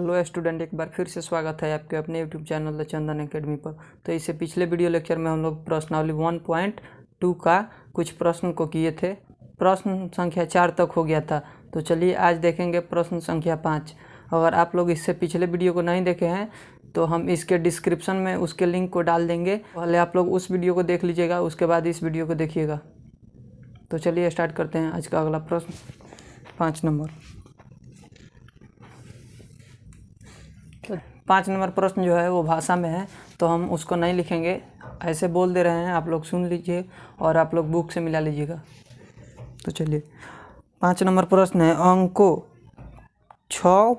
Hello student, एक बार फिर से स्वागत है आपके अपने YouTube channel the Chandan academy पर। तो इससे पिछले वीडियो लेक्चर में हम लोग प्रश्नावली 1.2 का कुछ प्रश्न को किए थे। प्रश्न संख्या 4 तक हो गया था। तो चलिए आज देखेंगे प्रश्न संख्या 5। अगर आप लोग इससे पिछले वीडियो को नहीं देखे हैं तो हम इसके डिस्क्रिप्शन में उसके लिंक को डाल देंगे। पहले आप लोग उस वीडियो को देख लीजिएगा, उसके बाद इस वीडियो को देखिएगा। तो चलिए स्टार्ट करते हैं आज का अगला प्रश्न 5 नंबर। 5 नंबर प्रश्न जो है वो भाषा में है, तो हम उसको नहीं लिखेंगे, ऐसे बोल दे रहे हैं, आप लोग सुन लीजिए और आप लोग बुक से मिला लीजिएगा। तो चलिए 5 नंबर प्रश्न है, अंकों 6,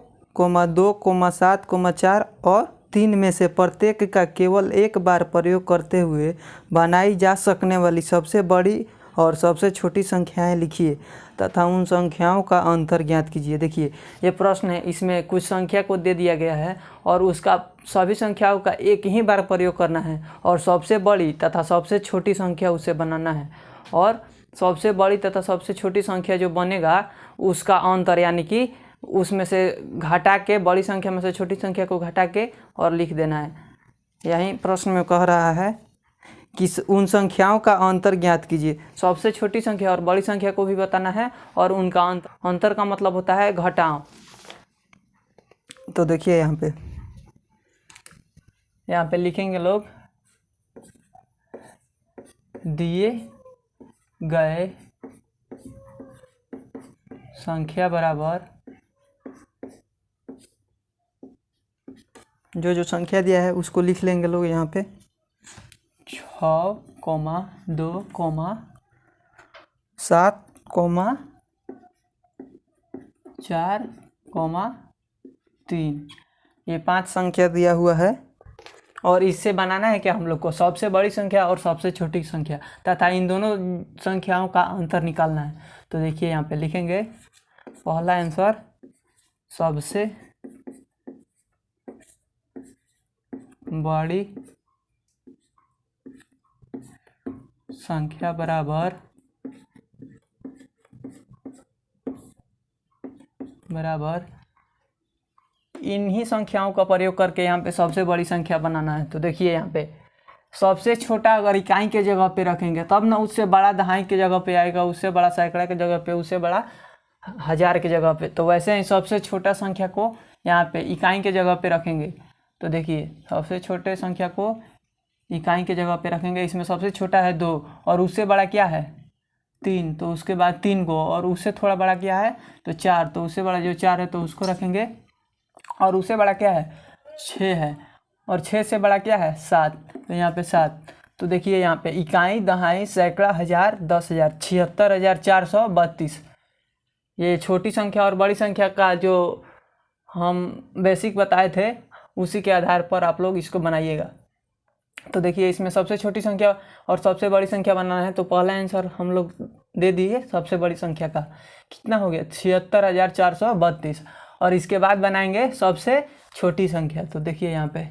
2, 7, 4 और 3 में से प्रत्येक का केवल एक बार प्रयोग करते हुए बनाई जा सकने वाली सबसे बड़ी और सबसे छोटी संख्याएं लिखिए तथा उन संख्याओं का अंतर ज्ञात कीजिए। देखिए ये प्रश्न है, इसमें कुछ संख्या को दे दिया गया है और उसका सभी संख्याओं का एक ही बार प्रयोग करना है और सबसे बड़ी तथा सबसे छोटी संख्या उसे बनाना है। और सबसे बड़ी तथा सबसे छोटी संख्या जो बनेगा उसका अंतर, यानी कि उसमें से घटा के, बड़ी संख्या में से छोटी संख्या को घटा के और लिख देना है। यही प्रश्न में कह रहा है कि उन संख्याओं का अंतर ज्ञात कीजिए। सबसे छोटी संख्या और बड़ी संख्या को भी बताना है और उनका अंतर का मतलब होता है घटाव। तो देखिए यहाँ पे लिखेंगे लोग, दिए गए संख्या बराबर जो संख्या दिया है उसको लिख लेंगे लोग। यहाँ पे 6, 2, 7, 4, 3 ये 5 संख्या दिया हुआ है और इससे बनाना है क्या हम लोग को, सबसे बड़ी संख्या और सबसे छोटी संख्या तथा इन दोनों संख्याओं का अंतर निकालना है। तो देखिए यहाँ पे लिखेंगे, पहला आंसर सबसे बड़ी संख्या बराबर इन्हीं संख्याओं का प्रयोग करके यहाँ पे सबसे बड़ी संख्या बनाना है। तो देखिए यहाँ पे सबसे छोटा अगर इकाई के जगह पे रखेंगे तब ना उससे बड़ा दहाई के जगह पे आएगा, उससे बड़ा सैकड़ा के जगह पे, उससे बड़ा हजार के जगह पे। तो वैसे ही सबसे छोटा संख्या को यहाँ पे इकाई के जगह पे रखेंगे। तो देखिए सबसे छोटे संख्या को इकाई के जगह पे रखेंगे। इसमें सबसे छोटा है 2 और उससे बड़ा क्या है 3, तो उसके बाद 3 को, और उससे थोड़ा बड़ा क्या है तो 4, तो उससे बड़ा जो 4 है तो उसको रखेंगे। और उससे बड़ा क्या है 6 है, और 6 से बड़ा क्या है 7, तो यहाँ पे 7। तो देखिए यहाँ पे इकाई, दहाई, सैकड़ा, हजार, 10,000, 76,432 ये छोटी संख्या और बड़ी संख्या का जो हम बेसिक बताए थे उसी के आधार पर आप लोग इसको बनाइएगा। तो देखिए इसमें सबसे छोटी संख्या और सबसे बड़ी संख्या बनाना है। तो पहला आंसर हम लोग दे दिए सबसे बड़ी संख्या का, कितना हो गया 76,432, और इसके बाद बनाएंगे सबसे छोटी संख्या। तो देखिए यहाँ पे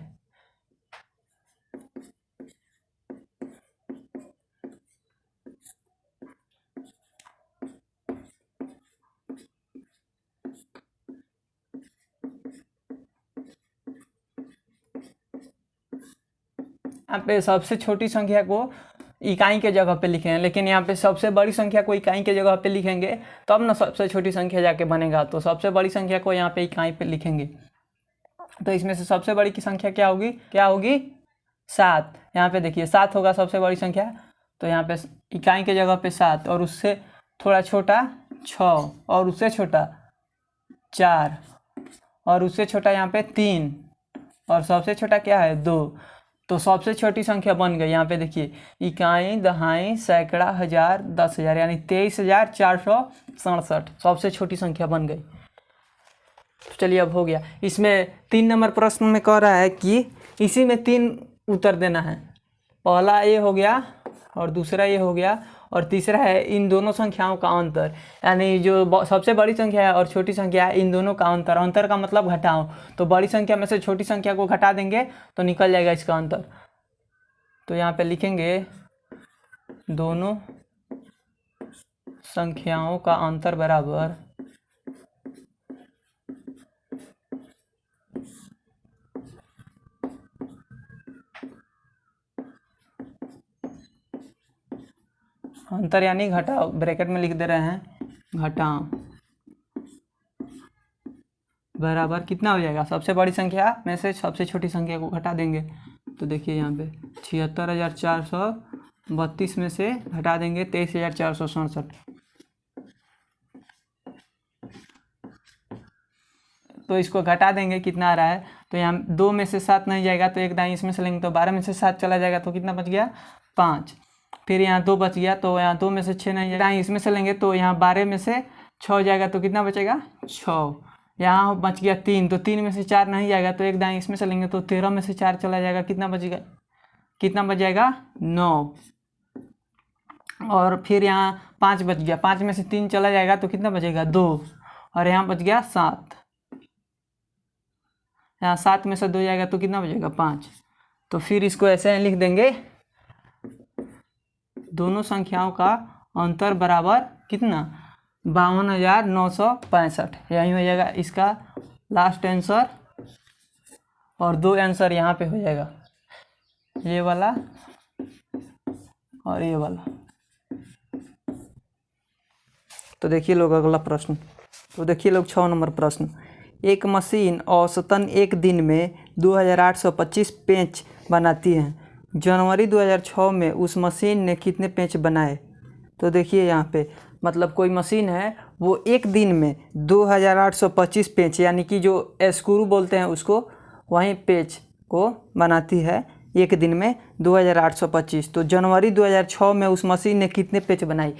यहाँ पे सबसे छोटी संख्या को इकाई के जगह पे लिखे हैं, लेकिन यहाँ पे सबसे बड़ी संख्या को इकाई के जगह पे लिखेंगे तब ना सबसे छोटी संख्या जाके बनेगा। तो सबसे बड़ी संख्या को यहाँ पे इकाई पे लिखेंगे। तो इसमें से सबसे बड़ी की संख्या क्या होगी 7। यहाँ पे देखिए 7 होगा सबसे बड़ी संख्या, तो यहाँ पे इकाई के जगह पे 7, और उससे थोड़ा छोटा 6, और उससे छोटा 4, और उससे छोटा यहाँ पे 3, और सबसे छोटा क्या है 2। तो सबसे छोटी संख्या बन गई। यहाँ पे देखिए इकाई, दहाई, सैकड़ा, हजार, 10,000 यानी 23,467 सबसे छोटी संख्या बन गई। तो चलिए अब हो गया। इसमें 3 नंबर प्रश्न में कह रहा है कि इसी में 3 उत्तर देना है। पहला ये हो गया और दूसरा ये हो गया, और तीसरा है इन दोनों संख्याओं का अंतर, यानी जो सबसे बड़ी संख्या है और छोटी संख्या है इन दोनों का अंतर। अंतर का मतलब घटाओ। तो बड़ी संख्या में से छोटी संख्या को घटा देंगे तो निकल जाएगा इसका अंतर। तो यहाँ पे लिखेंगे दोनों संख्याओं का अंतर बराबर अंतर यानी घटाओ, ब्रैकेट में लिख दे रहे हैं घटाओ, बराबर कितना हो जाएगा, सबसे बड़ी संख्या में से सबसे छोटी संख्या को घटा देंगे। तो देखिए यहाँ पे 76,432 में से घटा देंगे 23,467। तो इसको घटा देंगे, कितना आ रहा है, तो यहाँ 2 में से 7 नहीं जाएगा तो एक दाई इसमें से लेंगे तो 12 में से 7 चला जाएगा तो कितना बच गया 5। फिर यहाँ 2 बच गया तो यहाँ 2 में से 6 नहीं जाएगा, इसमें से लेंगे तो यहाँ 12 में से 6 जाएगा तो कितना बचेगा 6। यहाँ बच गया 3, तो 3 में से 4 नहीं जाएगा तो एक दाई इसमें से लेंगे तो 13 में से 4 चला जाएगा, कितना बचेगा, कितना बच जाएगा 9। और फिर यहाँ 5 बच गया, 5 में से 3 चला जाएगा तो कितना बचेगा 2, और यहाँ बच गया 7। यहाँ 7 में से 2 जाएगा तो कितना बचेगा 5। तो फिर इसको ऐसे लिख देंगे, दोनों संख्याओं का अंतर बराबर कितना 52,965। यही हो जाएगा इसका लास्ट आंसर, और 2 आंसर यहाँ पे हो जाएगा, ये वाला और ये वाला। तो देखिए लोग अगला प्रश्न, तो देखिए लोग 6 नंबर प्रश्न। एक मशीन औसतन एक दिन में 2825 पेंच बनाती है। जनवरी 2006 में उस मशीन ने कितने पेंच बनाए। तो देखिए यहाँ पे मतलब कोई मशीन है वो एक दिन में 2825 पेंच यानी कि जो स्क्रू बोलते हैं उसको, वहीं पेंच को बनाती है एक दिन में 2825। तो जनवरी 2006 में उस मशीन ने कितने पेंच बनाई,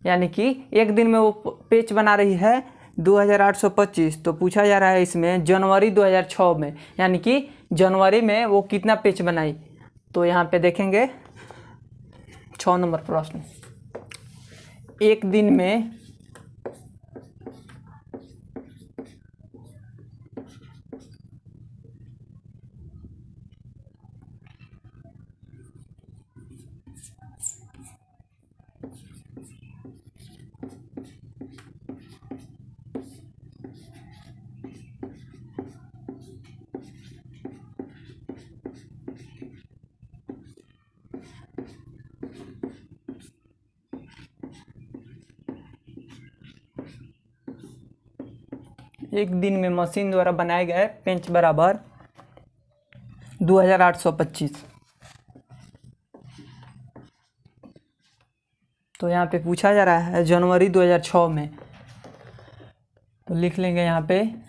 यानी कि एक दिन में वो पेंच बना रही है 2825। तो पूछा जा रहा है इसमें जनवरी 2006 में, यानी कि जनवरी में वो कितना पेंच बनाई। तो यहाँ पे देखेंगे 6 नंबर प्रश्न। एक दिन में मशीन द्वारा बनाए गए पेंच बराबर 2825। तो यहाँ पे पूछा जा रहा है जनवरी 2006 में, तो लिख लेंगे यहाँ पे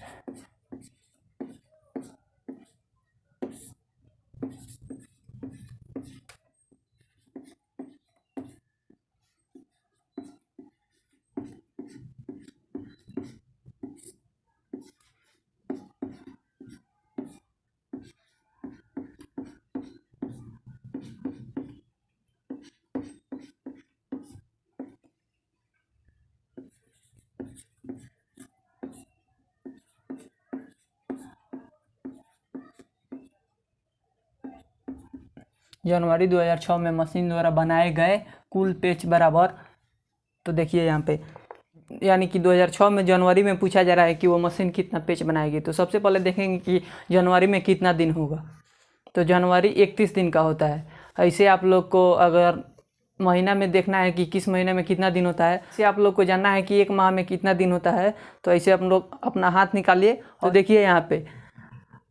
जनवरी 2006 में मशीन द्वारा बनाए गए कुल पेंच बराबर। तो देखिए यहाँ पे यानी कि 2006 में जनवरी में पूछा जा रहा है कि वो मशीन कितना पेंच बनाएगी। तो सबसे पहले देखेंगे कि जनवरी में कितना दिन होगा। तो जनवरी 31 दिन का होता है। ऐसे आप लोग को अगर महीना में देखना है कि किस महीने में कितना दिन होता है, ऐसे आप लोग को जानना है कि एक माह में कितना दिन होता है, तो ऐसे आप लोग अपना हाथ निकालिए और देखिए यहाँ पे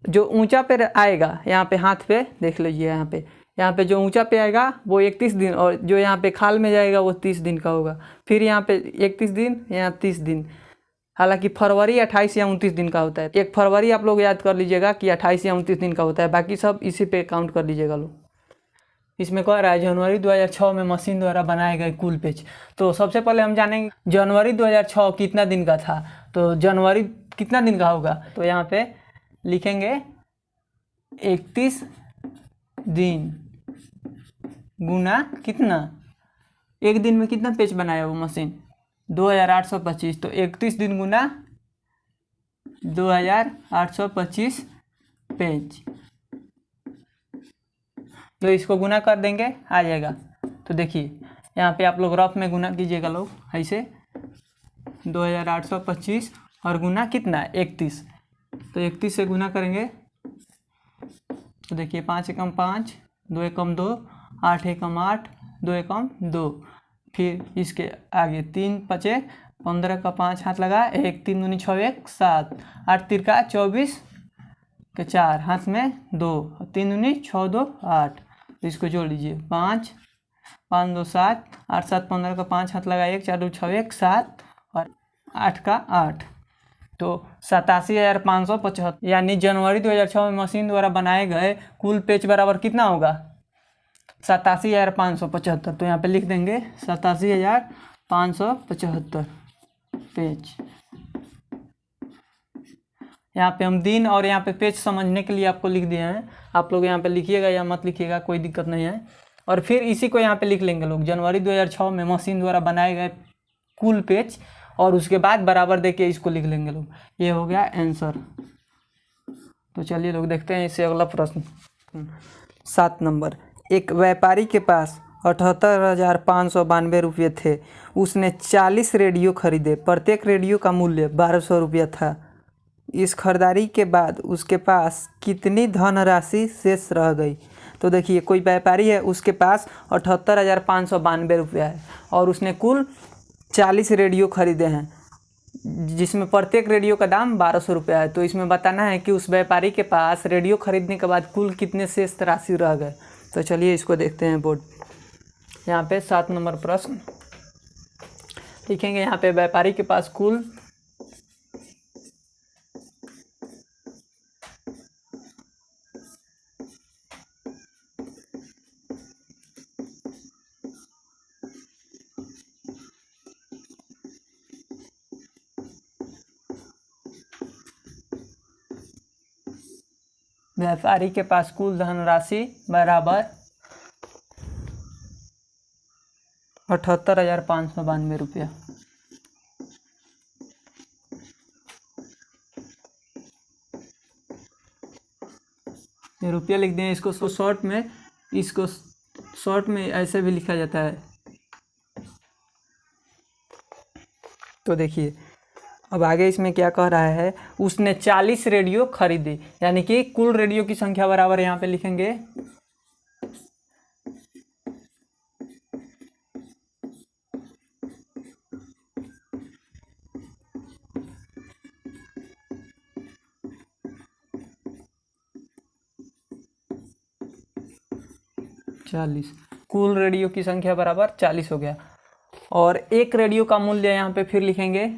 जो ऊंचा पे आएगा, यहाँ पे हाथ पे देख लीजिए, यहाँ पे जो ऊंचा पे आएगा वो 31 दिन, और जो यहाँ पे खाल में जाएगा वो 30 दिन का होगा। फिर यहाँ पे 31 दिन, यहाँ 30 दिन। हालांकि फरवरी 28 या 29 दिन का होता है। एक फरवरी आप लोग याद कर लीजिएगा कि 28 या 29 दिन का होता है, बाकी सब इसी पे काउंट कर लीजिएगा लोग। इसमें कह रहा है जनवरी 2006 में मशीन द्वारा बनाए गए कुल पेज। तो सबसे पहले हम जानेंगे जनवरी 2006 कितना दिन का था। तो जनवरी कितना दिन का होगा, तो यहाँ पे लिखेंगे 31 दिन गुना कितना, एक दिन में कितना पेज बनाया वो मशीन 2825। तो 31 दिन गुना 2825 पेज। तो इसको गुना कर देंगे, आ जाएगा। तो देखिए यहाँ पे आप लोग रफ में गुना कीजिएगा लोग, ऐसे 2825 और गुना कितना 31। तो 31 से गुना करेंगे तो देखिए 5 एकम 5, 2 एकम 2, 8 एकम 8, 2 एकम 2, फिर इसके आगे 3 पचे 15 का 5 हाथ लगा, 1 3 दूनी 6 1 7, 8 तिरका 24 के 4 हाथ में 2, 3 दूनी 6 2 8, इसको जोड़ लीजिए 5 5 2 7, 8 7 15 का 5 हाथ लगा, 1 4 2 6 1 7 और 8 का 8, तो 87,575, यानी जनवरी 2006 में मशीन द्वारा बनाए गए कुल पेज बराबर कितना होगा 87,575। तो यहाँ पे लिख देंगे 87,575 पेज। यहाँ पे हम दिन और यहाँ पे पेज समझने के लिए आपको लिख दिए हैं, आप लोग यहाँ पे लिखिएगा या मत लिखिएगा, कोई दिक्कत नहीं है। और फिर इसी को यहाँ पे लिख लेंगे लोग, जनवरी 2006 में मशीन द्वारा बनाए गए कुल पेज, और उसके बाद बराबर देके इसको लिख लेंगे लोग। ये हो गया आंसर। तो चलिए लोग देखते हैं इससे अगला प्रश्न। 7 नंबर, एक व्यापारी के पास 78,592 रुपये थे। उसने 40 रेडियो खरीदे, प्रत्येक रेडियो का मूल्य 1,200 रुपया था। इस खरीदारी के बाद उसके पास कितनी धनराशि शेष रह गई। तो देखिए कोई व्यापारी है, उसके पास 78,592 रुपया है और उसने कुल 40 रेडियो खरीदे हैं, जिसमें प्रत्येक रेडियो का दाम 1,200 रुपया है। तो इसमें बताना है कि उस व्यापारी के पास रेडियो खरीदने के बाद कुल कितने शेष राशि रह गए। तो चलिए इसको देखते हैं बोर्ड। यहाँ पे 7 नंबर प्रश्न लिखेंगे। यहाँ पे व्यापारी के पास कुल कुल धनराशि बराबर 78,592 रुपया। ये रुपया लिख दें, इसको शॉर्ट में ऐसे भी लिखा जाता है। तो देखिए अब आगे इसमें क्या कह रहा है, उसने 40 रेडियो खरीदे, यानी कि कुल रेडियो की संख्या बराबर यहाँ पे लिखेंगे चालीस, कुल रेडियो की संख्या बराबर 40 हो गया। और एक रेडियो का मूल्य यहाँ पे फिर लिखेंगे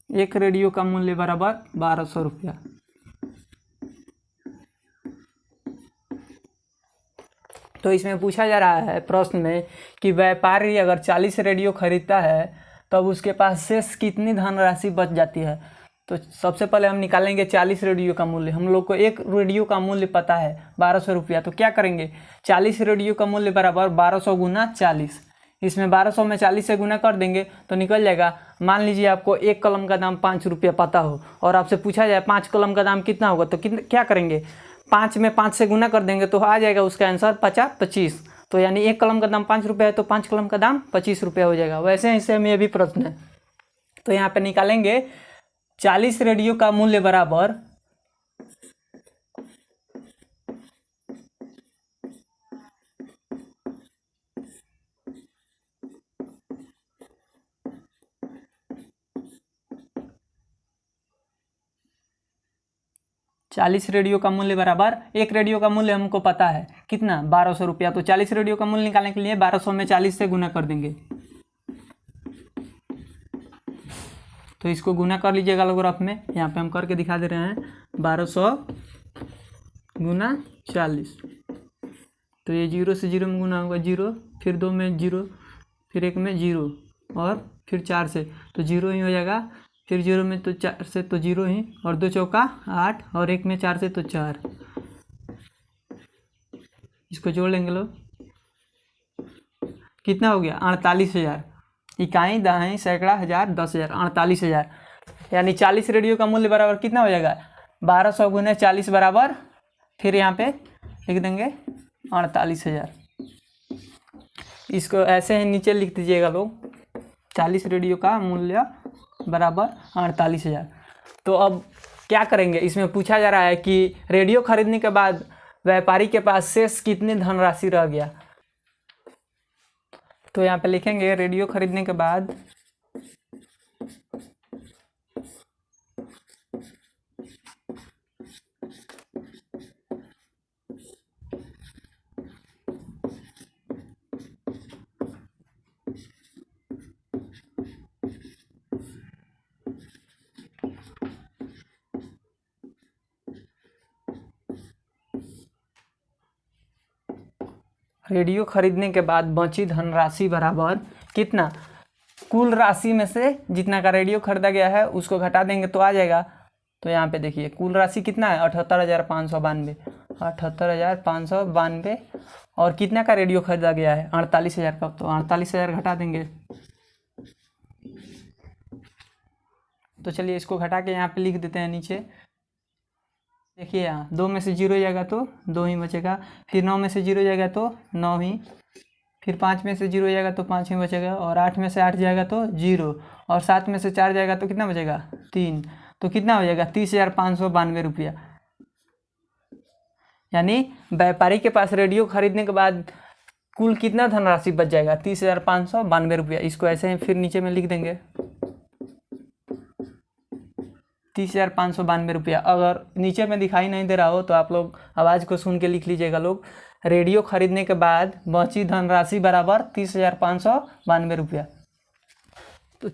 एक रेडियो का मूल्य बराबर 1,200 रुपया। तो इसमें पूछा जा रहा है प्रश्न में कि व्यापारी अगर 40 रेडियो खरीदता है तब उसके पास शेष कितनी धनराशि बच जाती है। तो सबसे पहले हम निकालेंगे 40 रेडियो का मूल्य। हम लोग को एक रेडियो का मूल्य पता है 1,200 रुपया। तो क्या करेंगे, 40 रेडियो का मूल्य बराबर 1,200 गुना 40। इसमें 1,200 में 40 से गुना कर देंगे तो निकल जाएगा। मान लीजिए आपको एक कलम का दाम 5 रुपया पता हो और आपसे पूछा जाए 5 कलम का दाम कितना होगा, तो क्या करेंगे, 5 में 5 से गुना कर देंगे तो आ जाएगा उसका आंसर 25। तो यानी एक कलम का दाम 5 रुपया है तो 5 कलम का दाम 25 रुपया हो जाएगा। वैसे ही सेम ये भी प्रश्न है। तो यहाँ पे निकालेंगे 40 रेडियो का मूल्य बराबर 40 रेडियो का मूल्य बराबर एक रेडियो का मूल्य हमको पता है कितना 1,200 रुपया। तो 40 रेडियो का मूल्य निकालने के लिए 1,200 में 40 से गुना कर देंगे। तो इसको गुना कर लीजिएगा लोग्राफ में, यहाँ पे हम करके दिखा दे रहे हैं 1,200 गुना 40। तो ये 0 से 0 में गुना होगा 0, फिर 2 में 0, फिर 1 में 0 और फिर 4 से तो 0 ही हो जाएगा। फिर 0 में तो 4 से तो 0 ही, और 2 चौका 8 और 1 में 4 से तो 4। इसको जोड़ लेंगे लोग, कितना हो गया 48,000। इकाई दहाई सैकड़ा हज़ार 10,000 48,000। यानी 40 रेडियो का मूल्य बराबर कितना हो जाएगा 1,200 गुने 40 बराबर, फिर यहाँ पे लिख देंगे 48,000। इसको ऐसे ही नीचे लिख दीजिएगा लोग, 40 रेडियो का मूल्य बराबर 48,000। तो अब क्या करेंगे, इसमें पूछा जा रहा है कि रेडियो खरीदने के बाद व्यापारी के पास शेष कितनी धनराशि रह गया। तो यहाँ पे लिखेंगे रेडियो खरीदने के बाद रेडियो खरीदने के बाद बची धनराशि बराबर कितना, कुल राशि में से जितना का रेडियो खरीदा गया है उसको घटा देंगे तो आ जाएगा। तो यहाँ पे देखिए कुल राशि कितना है 78,592, 78,592 और कितना का रेडियो खरीदा गया है 48,000 का, तो 48,000 घटा देंगे। तो चलिए इसको घटा के यहाँ पे लिख देते हैं नीचे। देखिए यहाँ 2 में से 0 जाएगा तो 2 ही बचेगा, फिर 9 में से 0 जाएगा तो 9 ही, फिर 5 में से 0 जाएगा तो 5 ही बचेगा, और 8 में से 8 जाएगा तो 0, और 7 में से 4 जाएगा तो कितना बचेगा 3। तो कितना हो जाएगा 30,592 रुपया। यानी व्यापारी के पास रेडियो खरीदने के बाद कुल कितना धनराशि बच जाएगा 30,592 रुपया। इसको ऐसे ही फिर नीचे में लिख देंगे 30,592 रुपया। अगर नीचे में दिखाई नहीं दे रहा हो तो आप लोग आवाज़ को सुन के लिख लीजिएगा लोग, रेडियो खरीदने के बाद बची धनराशि बराबर 30,592 रुपया। तो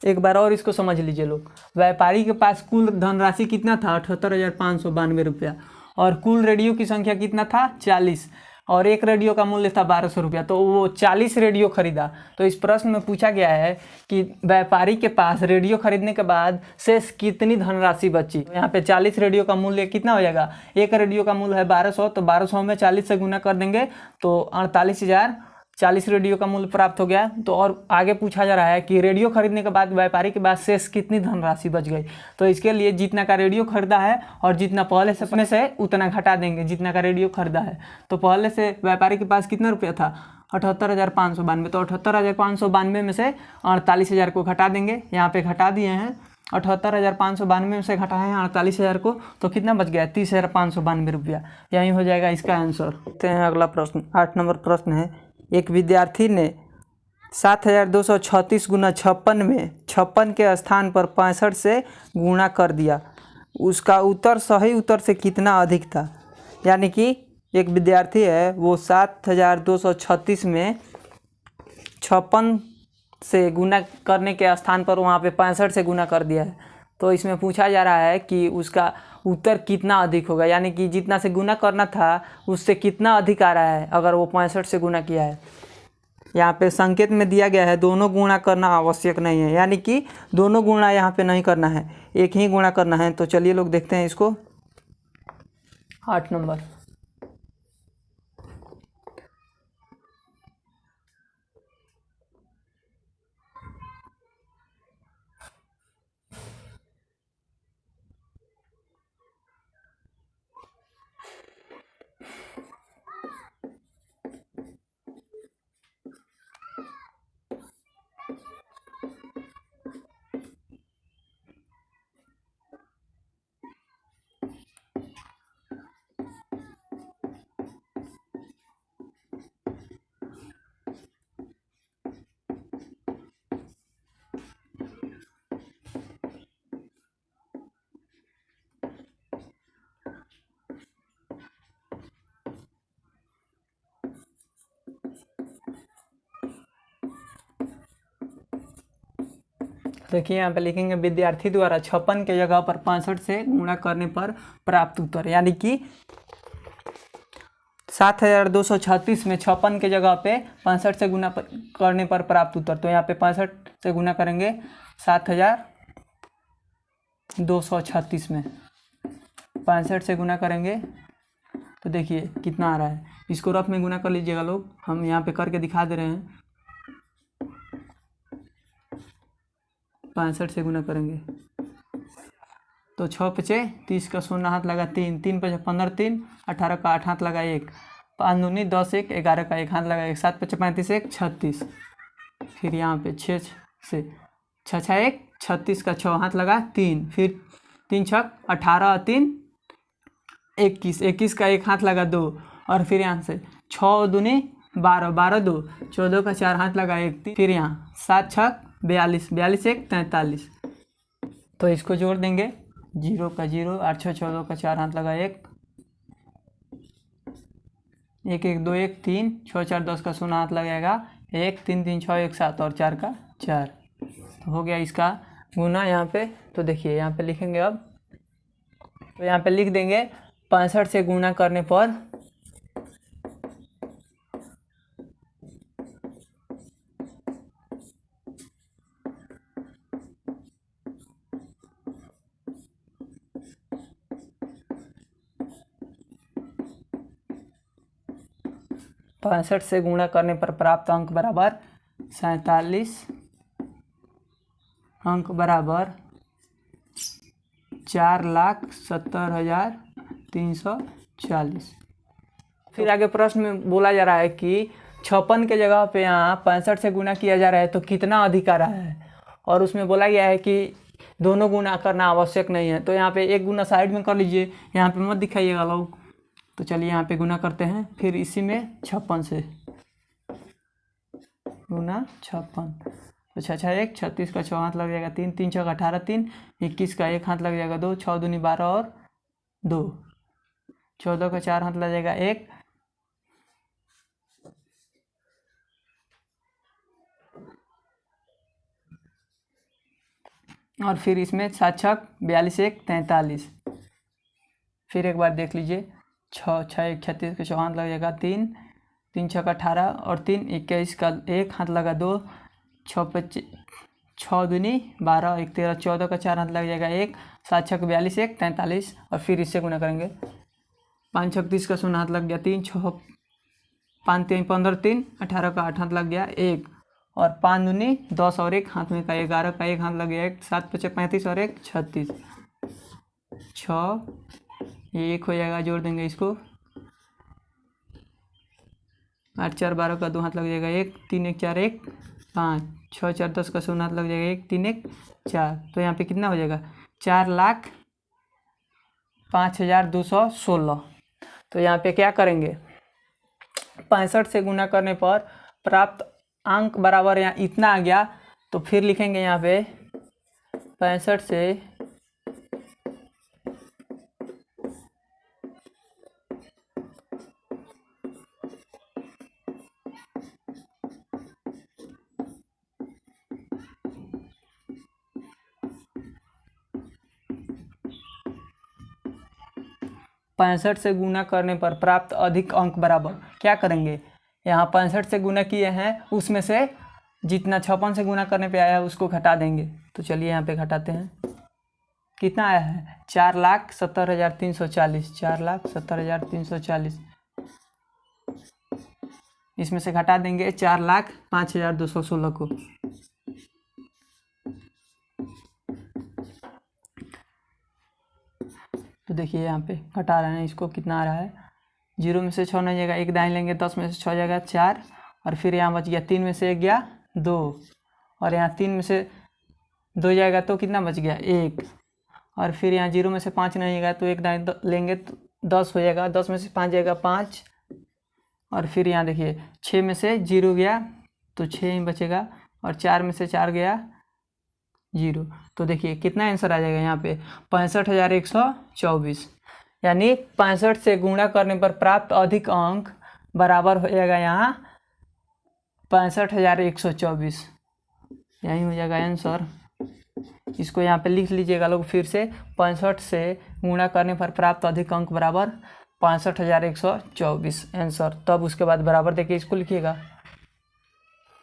एक बार और इसको समझ लीजिए लोग, व्यापारी के पास कुल धनराशि कितना था 78,592 रुपया, और कुल रेडियो की संख्या कितना था 40, और एक रेडियो का मूल्य था 1,200 रुपया, तो वो 40 रेडियो खरीदा। तो इस प्रश्न में पूछा गया है कि व्यापारी के पास रेडियो खरीदने के बाद शेष कितनी धनराशि बची। तो यहाँ पे 40 रेडियो का मूल्य कितना हो जाएगा, एक रेडियो का मूल्य है 1,200, तो 1,200 में 40 से गुना कर देंगे तो 48,000 40 रेडियो का मूल्य प्राप्त हो गया। तो और आगे पूछा जा रहा है कि रेडियो खरीदने के बाद व्यापारी के पास शेष कितनी धनराशि बच गई। तो इसके लिए जितना का रेडियो खरीदा है और जितना पहले से अपने से उतना घटा देंगे जितना का रेडियो खरीदा है। तो पहले से व्यापारी के पास कितना रुपया था 78,592, तो 78,592 में से 48,000 को घटा देंगे। यहाँ पे घटा दिए हैं 78,592 में से घटा है 48,000 को, तो कितना बच गया 30,592 रुपया। यही हो जाएगा इसका आंसर। देखते हैं अगला प्रश्न, 8 नंबर प्रश्न है। एक विद्यार्थी ने 7,236 गुना 56 में 56 के स्थान पर 65 से गुणा कर दिया, उसका उत्तर सही उत्तर से कितना अधिक था। यानी कि एक विद्यार्थी है वो 7,236 में 56 से गुना करने के स्थान पर वहाँ पे 65 से गुना कर दिया है। तो इसमें पूछा जा रहा है कि उसका उत्तर कितना अधिक होगा, यानी कि जितना से गुना करना था उससे कितना अधिक आ रहा है अगर वो 65 से गुना किया है। यहाँ पे संकेत में दिया गया है दोनों गुणा करना आवश्यक नहीं है, यानी कि दोनों गुणा यहाँ पे नहीं करना है, एक ही गुणा करना है। तो चलिए लोग देखते हैं इसको। 8 नंबर, देखिए यहाँ पे लिखेंगे विद्यार्थी द्वारा 56 के जगह पर 65 से गुणा करने पर प्राप्त उत्तर, यानी कि 7,236 में 56 के जगह पे 65 से गुना करने पर प्राप्त उत्तर। तो यहाँ पे 65 से गुना करेंगे 7,236 में 65 से गुना करेंगे तो देखिए कितना आ रहा है। इसको रफ में गुना कर लीजिएगा लोग, हम यहाँ पे करके दिखा दे रहे हैं। 65 से गुना करेंगे तो 6 × 5 = 30 का 0 हाथ लगा 3, 3 × 5 = 15, 3 18 का 8 हाथ लगा 1, 5 दूनी 10, 1 11 का 1 हाथ लगा 1, 7 5 35 1 36। फिर यहाँ पे 6 से 6 6 1 36 का 6 हाथ लगा 3, फिर 3 6 18 3 21, 21 का 1 हाथ लगा 2, और फिर यहाँ से 6 दूनी 12, 12 2 14 का 4 हाथ लगा 1 3, फिर यहाँ 7 6 42, 42 1 43। तो इसको जोड़ देंगे, 0 का 0, 8 6 14 का 4 हाथ लगा 1 1 1 2 1 3, 6 4 10 का 0 हाथ लगेगा 1 3 3 6 1 7 और 4 का 4। तो हो गया इसका गुना यहाँ पे। तो देखिए यहाँ पे लिखेंगे अब, तो यहाँ पे लिख देंगे 65 से गुना करने पर 65 से गुणा करने पर प्राप्त अंक बराबर 47 अंक बराबर 4,70,340। फिर आगे प्रश्न में बोला जा रहा है कि 56 के जगह पे यहाँ 65 से गुणा किया जा रहा है तो कितना अधिक आ रहा है, और उसमें बोला गया है कि दोनों गुणा करना आवश्यक नहीं है। तो यहाँ पे एक गुना साइड में कर लीजिए, यहाँ पे मत दिखाइएगा लोग। तो चलिए यहाँ पे गुना करते हैं, फिर इसी में 56 से गुना 56, तो 6 6 1 36 का 6 हाथ लग जाएगा 3 3 6 18 3 21 का 1 हाथ लग जाएगा 2 6 दूनी 12 और 2 14 का 4 हाथ लग जाएगा 1 और फिर इसमें 7 6 42 1 43। फिर एक बार देख लीजिए, 6 6 1 36 का 6 हाथ लग जाएगा 3 3 6 का 18 और 3 21 का 1 हाथ लगा 2 6 दूनी 12 1 13 14 का 4 हाथ लग जाएगा 1 7 6 42 1 43। और फिर इससे गुना करेंगे, 5 36 का 0 हाथ लग गया 3 6 5 3 15 3 18 का 8 हाथ लग गया 1 और 5 दूनी 10 और 1 हाथ में का 11 का 1 हाथ लग गया 1 7 5 35 और 1 36 6 ये 1 हो जाएगा, जोड़ देंगे इसको 8 4 12 का 2 हाथ लग जाएगा 1 3 1 4 1 5 6 4 10 का 0 हाथ लग जाएगा 1 3 1 4। तो यहाँ पे कितना हो जाएगा 4,05,216। तो यहाँ पे क्या करेंगे, 65 से गुना करने पर प्राप्त अंक बराबर यहाँ इतना आ गया। तो फिर लिखेंगे यहाँ पे 65 से 65 से गुना करने पर प्राप्त अधिक अंक बराबर क्या करेंगे, यहाँ 65 से गुना किए हैं उसमें से जितना 56 से गुना करने पे आया है उसको घटा देंगे। तो चलिए यहाँ पे घटाते हैं, कितना आया है 4,70,340 4,70,340। इसमें से घटा देंगे 4,05,216 को। तो देखिए यहाँ पे घटा रहे हैं, इसको कितना आ रहा है, 0 में से 6 नहीं जाएगा, 1 दाएं लेंगे 10 में से 6 जाएगा 4 और फिर यहाँ बच गया 3 में से 1 गया 2 और यहाँ 3 में से 2 जाएगा तो कितना बच गया 1 और फिर यहाँ 0 में से 5 नहीं जाएगा तो 1 दाएं लेंगे तो 10 हो जाएगा, 10 में से 5 जाएगा 5 और फिर यहाँ देखिए 6 में से 0 गया तो 6 ही बचेगा और 4 में से 4 गया 0। तो देखिए कितना आंसर आ जाएगा यहाँ पे 65,124। यानी 65 से गुणा करने पर प्राप्त अधिक अंक बराबर हो जाएगा यहाँ 65,124। यही हो जाएगा आंसर। इसको यहाँ पे लिख लीजिएगा लोग फिर से, 65 से गुणा करने पर प्राप्त अधिक अंक बराबर 65,124 आंसर। तब उसके बाद बराबर देके इसको लिखिएगा।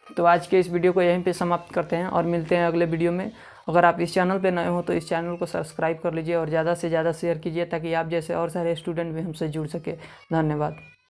तो आज के इस वीडियो को यहीं पे समाप्त करते हैं और मिलते हैं अगले वीडियो में। अगर आप इस चैनल पे नए हो तो इस चैनल को सब्सक्राइब कर लीजिए और ज़्यादा से ज़्यादा शेयर कीजिए ताकि आप जैसे और सारे स्टूडेंट भी हमसे जुड़ सके। धन्यवाद।